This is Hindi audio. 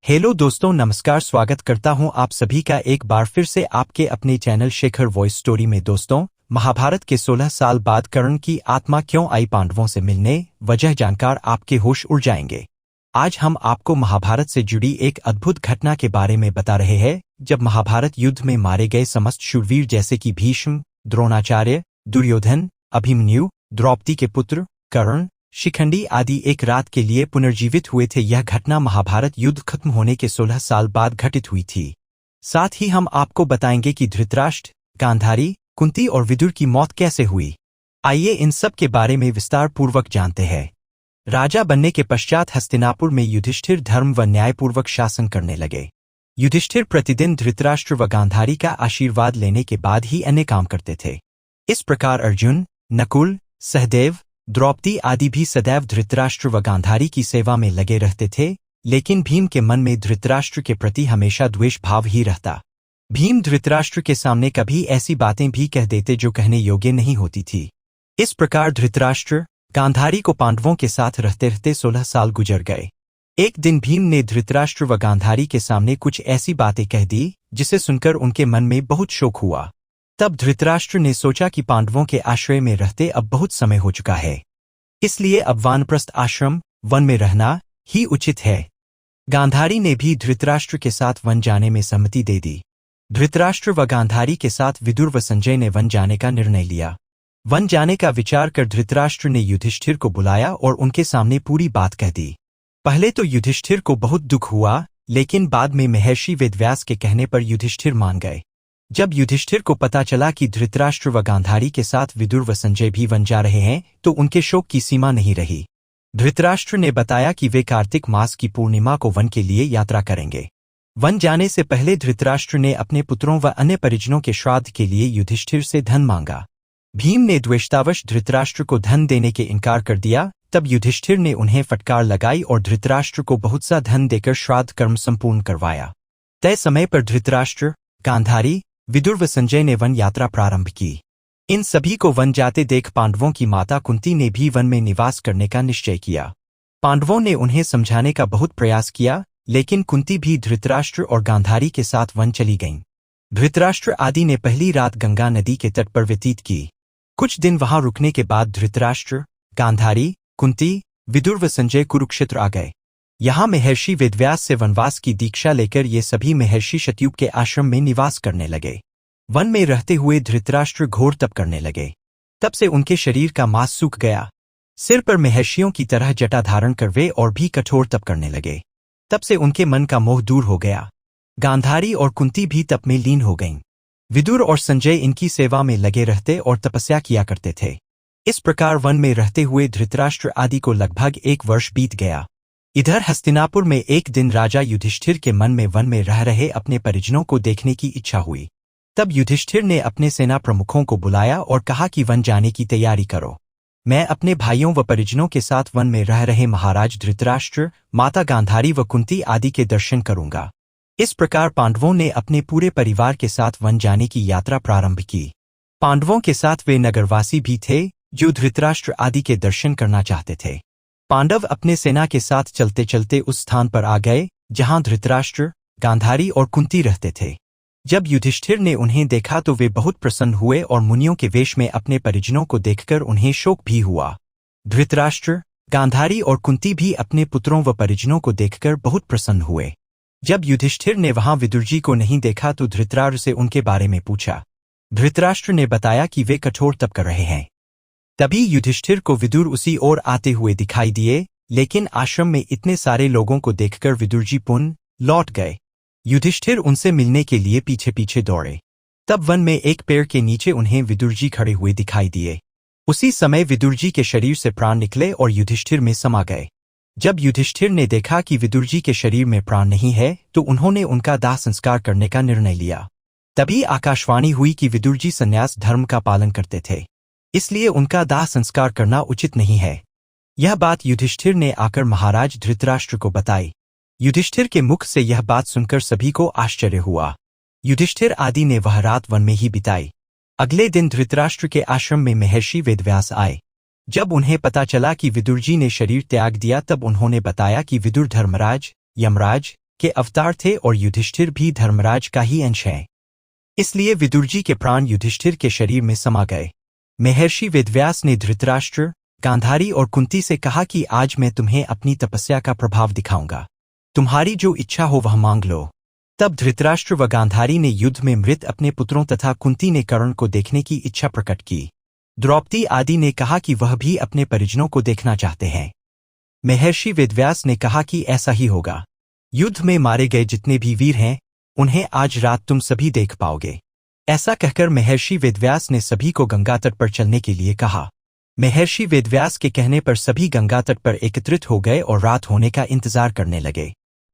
हेलो दोस्तों, नमस्कार। स्वागत करता हूं आप सभी का एक बार फिर से आपके अपने चैनल शेखर वॉइस स्टोरी में। दोस्तों, महाभारत के 16 साल बाद कर्ण की आत्मा क्यों आई पांडवों से मिलने, वजह जानकर आपके होश उड़ जाएंगे। आज हम आपको महाभारत से जुड़ी एक अद्भुत घटना के बारे में बता रहे हैं, जब महाभारत युद्ध में मारे गए समस्त शूरवीर जैसे कि भीष्म, द्रोणाचार्य, दुर्योधन, अभिमन्यु, द्रौपदी के पुत्र कर्ण, शिखंडी आदि एक रात के लिए पुनर्जीवित हुए थे। यह घटना महाभारत युद्ध खत्म होने के 16 साल बाद घटित हुई थी। साथ ही हम आपको बताएंगे कि धृतराष्ट्र, गांधारी, कुंती और विदुर की मौत कैसे हुई। आइए इन सब के बारे में विस्तार पूर्वक जानते हैं। राजा बनने के पश्चात हस्तिनापुर में युधिष्ठिर धर्म व न्यायपूर्वक शासन करने लगे। युधिष्ठिर प्रतिदिन धृतराष्ट्र व गांधारी का आशीर्वाद लेने के बाद ही अन्य काम करते थे। इस प्रकार अर्जुन, नकुल, सहदेव, द्रौपदी आदि भी सदैव धृतराष्ट्र व गांधारी की सेवा में लगे रहते थे, लेकिन भीम के मन में धृतराष्ट्र के प्रति हमेशा द्वेष भाव ही रहता। भीम धृतराष्ट्र के सामने कभी ऐसी बातें भी कह देते जो कहने योग्य नहीं होती थी। इस प्रकार धृतराष्ट्र, गांधारी को पांडवों के साथ रहते रहते 16 साल गुजर गए। एक दिन भीम ने धृतराष्ट्र व गांधारी के सामने कुछ ऐसी बातें कह दी जिसे सुनकर उनके मन में बहुत शोक हुआ। तब धृतराष्ट्र ने सोचा कि पांडवों के आश्रय में रहते अब बहुत समय हो चुका है, इसलिए अब वानप्रस्थ आश्रम, वन में रहना ही उचित है। गांधारी ने भी धृतराष्ट्र के साथ वन जाने में सहमति दे दी। धृतराष्ट्र व गांधारी के साथ विदुर व संजय ने वन जाने का निर्णय लिया। वन जाने का विचार कर धृतराष्ट्र ने युधिष्ठिर को बुलाया और उनके सामने पूरी बात कह दी। पहले तो युधिष्ठिर को बहुत दुख हुआ, लेकिन बाद में महर्षि वेदव्यास के कहने पर युधिष्ठिर मान गए। जब युधिष्ठिर को पता चला कि धृतराष्ट्र व गांधारी के साथ विदुर व संजय भी वन जा रहे हैं, तो उनके शोक की सीमा नहीं रही। धृतराष्ट्र ने बताया कि वे कार्तिक मास की पूर्णिमा को वन के लिए यात्रा करेंगे। वन जाने से पहले धृतराष्ट्र ने अपने पुत्रों व अन्य परिजनों के श्राद्ध के लिए युधिष्ठिर से धन मांगा। भीम ने द्वेषतावश धृतराष्ट्र को धन देने के इनकार कर दिया। तब युधिष्ठिर ने उन्हें फटकार लगाई और धृतराष्ट्र को बहुत सा धन देकर श्राद्ध कर्म संपूर्ण करवाया। तय समय पर धृतराष्ट्र, गांधारी, विदुर व संजय ने वन यात्रा प्रारंभ की। इन सभी को वन जाते देख पांडवों की माता कुंती ने भी वन में निवास करने का निश्चय किया। पांडवों ने उन्हें समझाने का बहुत प्रयास किया, लेकिन कुंती भी धृतराष्ट्र और गांधारी के साथ वन चली गईं। धृतराष्ट्र आदि ने पहली रात गंगा नदी के तट पर व्यतीत की। कुछ दिन वहां रुकने के बाद धृतराष्ट्र, गांधारी, कुंती, विदुर व संजय कुरुक्षेत्र आ गए। यहाँ महर्षि वेदव्यास से वनवास की दीक्षा लेकर ये सभी महर्षि शतयुग के आश्रम में निवास करने लगे। वन में रहते हुए धृतराष्ट्र घोर तप करने लगे। तब से उनके शरीर का मांस सूख गया। सिर पर महर्षियों की तरह जटा धारण कर वे और भी कठोर तप करने लगे। तब से उनके मन का मोह दूर हो गया। गांधारी और कुंती भी तप में लीन हो गईं। विदुर और संजय इनकी सेवा में लगे रहते और तपस्या किया करते थे। इस प्रकार वन में रहते हुए धृतराष्ट्र आदि को लगभग 1 वर्ष बीत गया। इधर हस्तिनापुर में एक दिन राजा युधिष्ठिर के मन में वन में रह रहे अपने परिजनों को देखने की इच्छा हुई। तब युधिष्ठिर ने अपने सेना प्रमुखों को बुलाया और कहा कि वन जाने की तैयारी करो। मैं अपने भाइयों व परिजनों के साथ वन में रह रहे महाराज धृतराष्ट्र, माता गांधारी व कुंती आदि के दर्शन करूंगा। इस प्रकार पांडवों ने अपने पूरे परिवार के साथ वन जाने की यात्रा प्रारंभ की। पांडवों के साथ वे नगरवासी भी थे जो धृतराष्ट्र आदि के दर्शन करना चाहते थे। पांडव अपने सेना के साथ चलते चलते उस स्थान पर आ गए जहां धृतराष्ट्र, गांधारी और कुंती रहते थे। जब युधिष्ठिर ने उन्हें देखा तो वे बहुत प्रसन्न हुए और मुनियों के वेश में अपने परिजनों को देखकर उन्हें शोक भी हुआ। धृतराष्ट्र, गांधारी और कुंती भी अपने पुत्रों व परिजनों को देखकर बहुत प्रसन्न हुए। जब युधिष्ठिर ने वहां विदुर जी को नहीं देखा तो धृतराष्ट्र से उनके बारे में पूछा। धृतराष्ट्र ने बताया कि वे कठोर तप कर रहे हैं। तभी युधिष्ठिर को विदुर उसी ओर आते हुए दिखाई दिए, लेकिन आश्रम में इतने सारे लोगों को देखकर विदुर जी पुनः लौट गए। युधिष्ठिर उनसे मिलने के लिए पीछे पीछे दौड़े। तब वन में एक पेड़ के नीचे उन्हें विदुर जी खड़े हुए दिखाई दिए। उसी समय विदुर जी के शरीर से प्राण निकले और युधिष्ठिर में समा गए। जब युधिष्ठिर ने देखा कि विदुर जी के शरीर में प्राण नहीं है, तो उन्होंने उनका दाह संस्कार करने का निर्णय लिया। तभी आकाशवाणी हुई कि विदुर जी संन्यास धर्म का पालन करते थे, इसलिए उनका दाह संस्कार करना उचित नहीं है। यह बात युधिष्ठिर ने आकर महाराज धृतराष्ट्र को बताई। युधिष्ठिर के मुख से यह बात सुनकर सभी को आश्चर्य हुआ। युधिष्ठिर आदि ने वह रात वन में ही बिताई। अगले दिन धृतराष्ट्र के आश्रम में महर्षि वेदव्यास आए। जब उन्हें पता चला कि विदुर जी ने शरीर त्याग दिया, तब उन्होंने बताया कि विदुर धर्मराज, यमराज, के अवतार थे और युधिष्ठिर भी धर्मराज का ही अंश है। इसलिए विदुर जी के प्राण युधिष्ठिर के शरीर में समा गए। महर्षि वेदव्यास ने धृतराष्ट्र, गांधारी और कुंती से कहा कि आज मैं तुम्हें अपनी तपस्या का प्रभाव दिखाऊंगा। तुम्हारी जो इच्छा हो वह मांग लो। तब धृतराष्ट्र व गांधारी ने युद्ध में मृत अपने पुत्रों तथा कुंती ने कर्ण को देखने की इच्छा प्रकट की। द्रौपदी आदि ने कहा कि वह भी अपने परिजनों को देखना चाहते हैं। महर्षि वेदव्यास ने कहा कि ऐसा ही होगा। युद्ध में मारे गए जितने भी वीर हैं उन्हें आज रात तुम सभी देख पाओगे। ऐसा कहकर महर्षि वेदव्यास ने सभी को गंगा तट पर चलने के लिए कहा। महर्षि वेदव्यास के कहने पर सभी गंगा तट पर एकत्रित हो गए और रात होने का इंतजार करने लगे।